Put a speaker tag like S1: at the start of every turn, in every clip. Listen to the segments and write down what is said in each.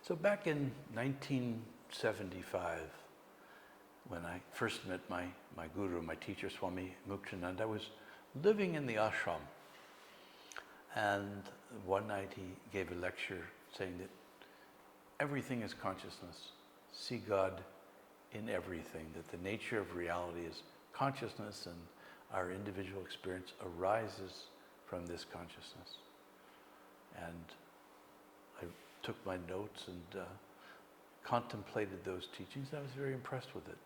S1: So back in 1975, when I first met my guru, my teacher, Swami Muktanand, I was living in the ashram. And one night he gave a lecture saying that everything is consciousness. See God in everything, that the nature of reality is consciousness and our individual experience arises from this consciousness. And I took my notes and contemplated those teachings. I was very impressed with it.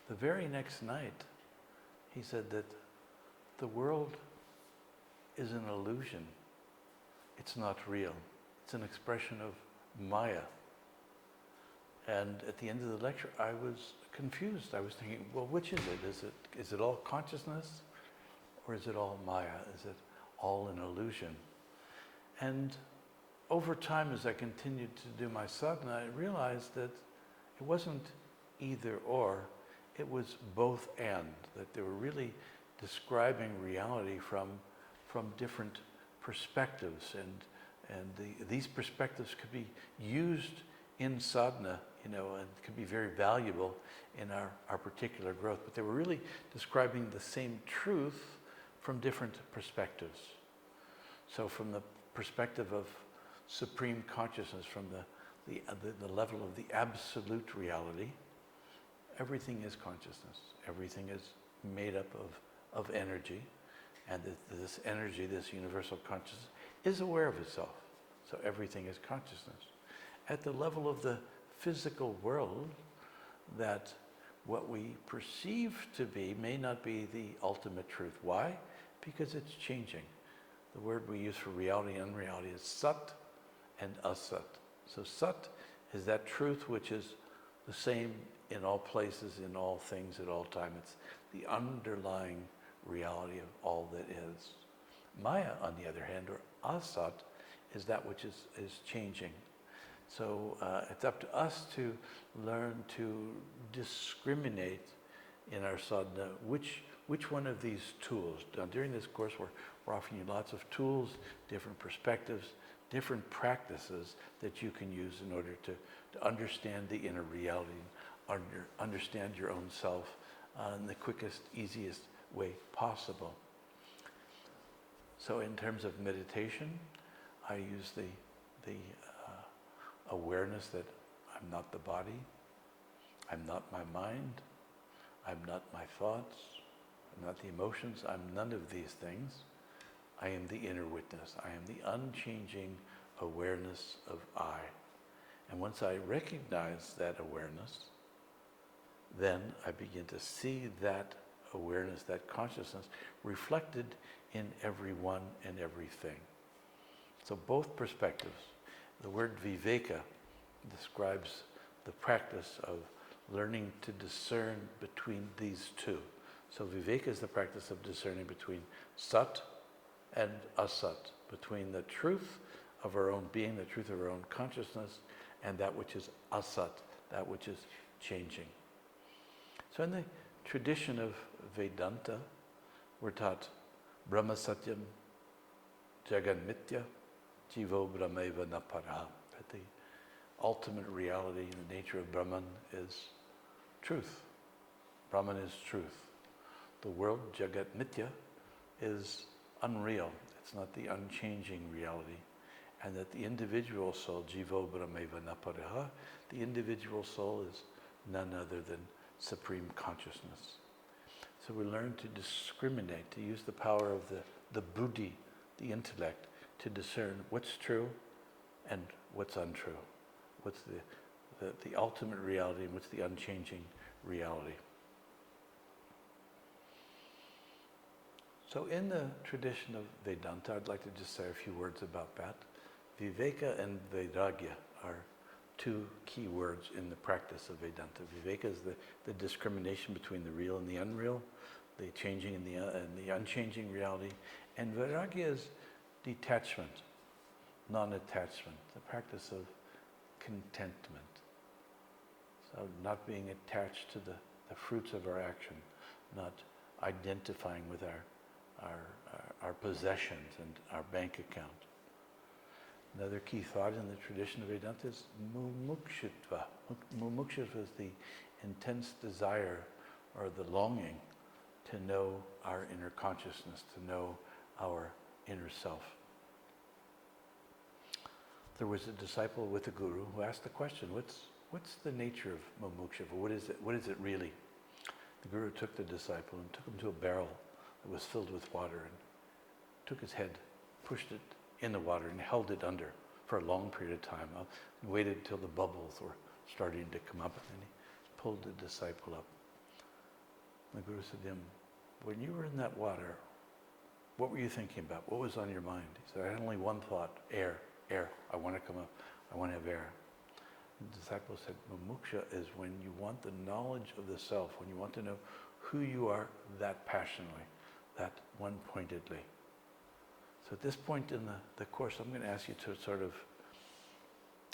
S1: The very next night, he said that the world is an illusion. It's not real. It's an expression of Maya. And at the end of the lecture, I was confused. I was thinking, well, which is it? Is it all consciousness, or is it all Maya? Is it all an illusion? And over time, as I continued to do my sadhana, I realized that it wasn't either or, it was both and, that they were really describing reality from different perspectives, and these perspectives could be used in sadhana, and could be very valuable in our particular growth. But they were really describing the same truth from different perspectives. So from the perspective of supreme consciousness, from the level of the absolute reality, everything is consciousness. Everything is made up of energy, and this energy, this universal consciousness, is aware of itself. So everything is consciousness. At the level of the physical world, that what we perceive to be may not be the ultimate truth. Why? Because it's changing. The word we use for reality and unreality is sat and asat. So sat is that truth which is the same in all places, in all things, at all time. It's the underlying reality of all that is. Maya, on the other hand, or asat, is that which is changing. So it's up to us to learn to discriminate in our sadhana which one of these tools. Now, during this course, we're offering you lots of tools, different perspectives, different practices that you can use in order to understand the inner reality, understand your own self in the quickest, easiest way possible. So in terms of meditation, I use the awareness that I'm not the body, I'm not my mind, I'm not my thoughts, I'm not the emotions, I'm none of these things. I am the inner witness. I am the unchanging awareness of I. And once I recognize that awareness, then I begin to see that awareness, that consciousness, reflected in everyone and everything. So both perspectives. The word viveka describes the practice of learning to discern between these two. So viveka is the practice of discerning between sat and asat, between the truth of our own being, the truth of our own consciousness, and that which is asat, that which is changing. So in the tradition of Vedanta, we're taught Brahma Satyam, Jagan Mithya, Jivo Brahmeva Naparaha. That the ultimate reality, the nature of Brahman is truth. Brahman is truth. The world, Jagat Mithya, is unreal. It's not the unchanging reality. And that the individual soul, Jivo Brahmeva Naparaha, the individual soul is none other than supreme consciousness. So we learn to discriminate, to use the power of the buddhi, the intellect, to discern what's true and what's untrue. What's the ultimate reality and what's the unchanging reality. So in the tradition of Vedanta, I'd like to just say a few words about that. Viveka and Vairagya are two key words in the practice of Vedanta. Viveka is the discrimination between the real and the unreal, the changing and the unchanging reality. And Vairagya is detachment, non-attachment, the practice of contentment. So not being attached to the fruits of our action, not identifying with our possessions and our bank account. Another key thought in the tradition of Vedanta is mumukshutva. Mumukshutva is the intense desire or the longing to know our inner consciousness, to know our inner self. There was a disciple with a guru who asked the question, what's the nature of mumukshutva? What is it really? The guru took the disciple and took him to a barrel that was filled with water and took his head, pushed it in the water and held it under for a long period of time and waited until the bubbles were starting to come up, and then he pulled the disciple up. The guru said to him, when you were in that water, what were you thinking about? What was on your mind? He said, I had only one thought, air. I want to come up. I want to have air. The disciple said, mumuksha is when you want the knowledge of the self, when you want to know who you are that passionately, that one-pointedly. So at this point in the course, I'm going to ask you to sort of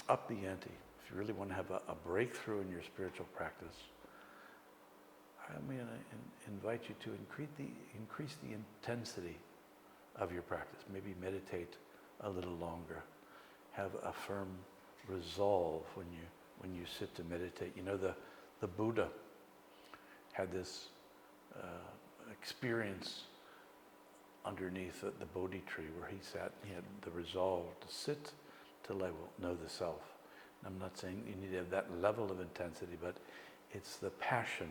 S1: up the ante. If you really want to have a breakthrough in your spiritual practice, I'm going to invite you to increase the intensity of your practice. Maybe meditate a little longer. Have a firm resolve when you sit to meditate. You know, the Buddha had this experience underneath the Bodhi tree where he sat and he had the resolve to sit till I will know the self. And I'm not saying you need to have that level of intensity, but it's the passion,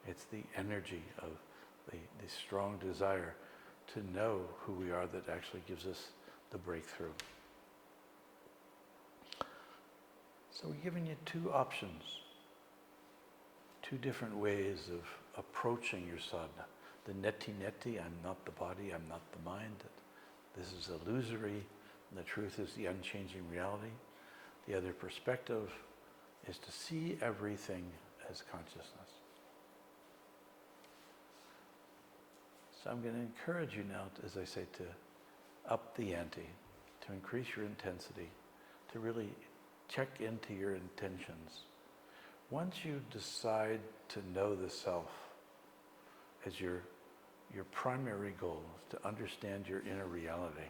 S1: it's the energy of the strong desire to know who we are that actually gives us the breakthrough. So we're giving you two options, two different ways of approaching your sadhana. The neti, I'm not the body, I'm not the mind. This is illusory, and the truth is the unchanging reality. The other perspective is to see everything as consciousness. So I'm going to encourage you now, as I say, to up the ante, to increase your intensity, to really check into your intentions. Once you decide to know the self as your primary goal, is to understand your inner reality,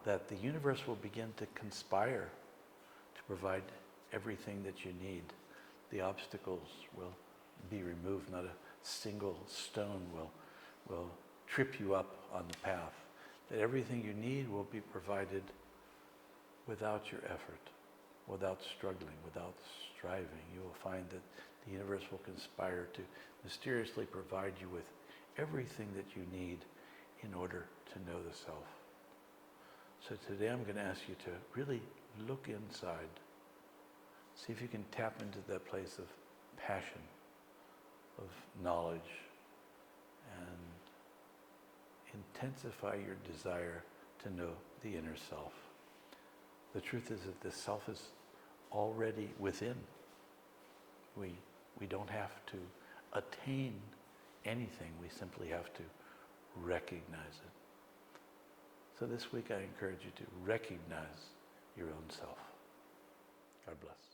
S1: that the universe will begin to conspire to provide everything that you need. The obstacles will be removed. Not a single stone will trip you up on the path. That everything you need will be provided without your effort, without struggling, without striving. You will find that the universe will conspire to mysteriously provide you with everything that you need in order to know the self. So today I'm going to ask you to really look inside. See if you can tap into that place of passion, of knowledge, and intensify your desire to know the inner self. The truth is that the self is already within. We don't have to attain anything. We simply have to recognize it. So this week I encourage you to recognize your own self. God bless.